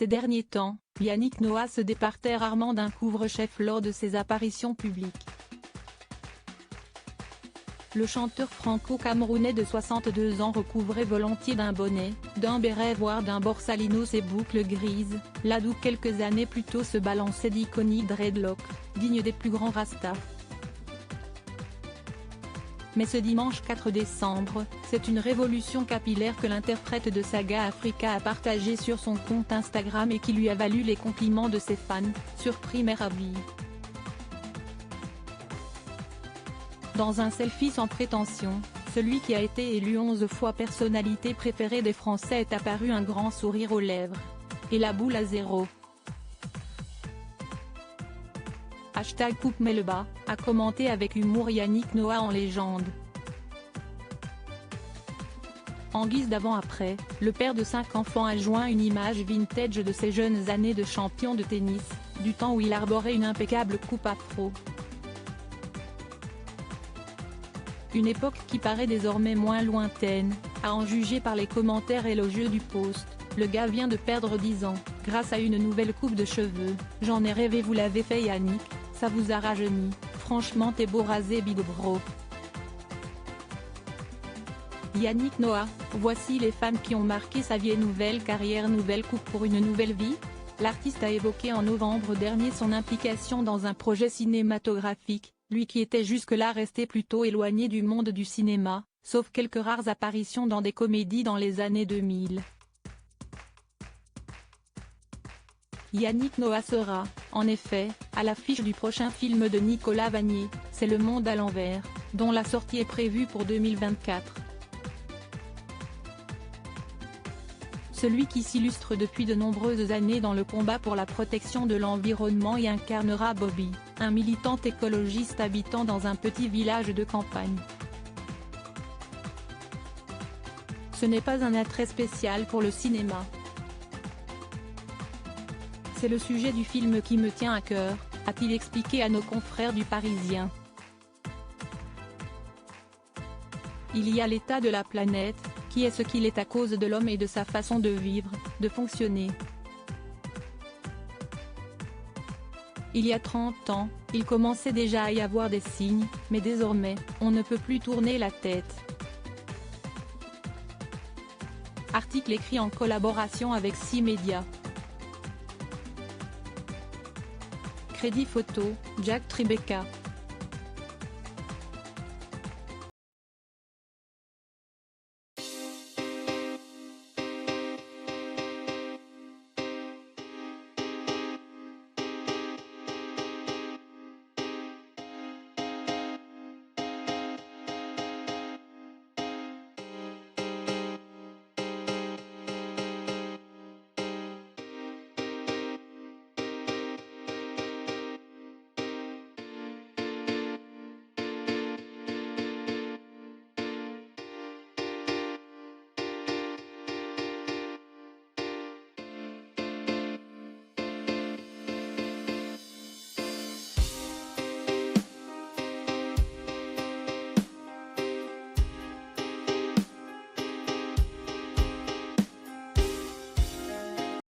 Ces derniers temps, Yannick Noah se départait rarement d'un couvre-chef lors de ses apparitions publiques. Le chanteur franco-camerounais de 62 ans recouvrait volontiers d'un bonnet, d'un béret voire d'un borsalino ses boucles grises, là d'où quelques années plus tôt se balançaient d'iconiques dreadlocks, dignes des plus grands rastas. Mais ce dimanche 4 décembre, c'est une révolution capillaire que l'interprète de Saga Africa a partagée sur son compte Instagram et qui lui a valu les compliments de ses fans, surpris mais ravis. Dans un selfie sans prétention, celui qui a été élu 11 fois personnalité préférée des Français est apparu un grand sourire aux lèvres. Et la boule à zéro. #coupe-mais-le-bas, a commenté avec humour Yannick Noah en légende. En guise d'avant-après, le père de 5 enfants a joint une image vintage de ses jeunes années de champion de tennis, du temps où il arborait une impeccable coupe afro. Une époque qui paraît désormais moins lointaine, à en juger par les commentaires élogieux du post. Le gars vient de perdre 10 ans, grâce à une nouvelle coupe de cheveux. J'en ai rêvé, vous l'avez fait Yannick, ça vous a rajeuni, franchement t'es beau rasé big bro. Yannick Noah, voici les femmes qui ont marqué sa vie. Nouvelle carrière, nouvelle coupe pour une nouvelle vie. L'artiste a évoqué en novembre dernier son implication dans un projet cinématographique, lui qui était jusque-là resté plutôt éloigné du monde du cinéma, sauf quelques rares apparitions dans des comédies dans les années 2000. Yannick Noah sera, en effet, à l'affiche du prochain film de Nicolas Vanier, C'est le monde à l'envers, dont la sortie est prévue pour 2024. Celui qui s'illustre depuis de nombreuses années dans le combat pour la protection de l'environnement y incarnera Bobby, un militant écologiste habitant dans un petit village de campagne. Ce n'est pas un attrait spécial pour le cinéma. C'est le sujet du film qui me tient à cœur, a-t-il expliqué à nos confrères du Parisien. Il y a l'état de la planète, qui est ce qu'il est à cause de l'homme et de sa façon de vivre, de fonctionner. Il y a 30 ans, il commençait déjà à y avoir des signes, mais désormais, on ne peut plus tourner la tête. Article écrit en collaboration avec 6 médias. Crédit photo, Jack Tribeca.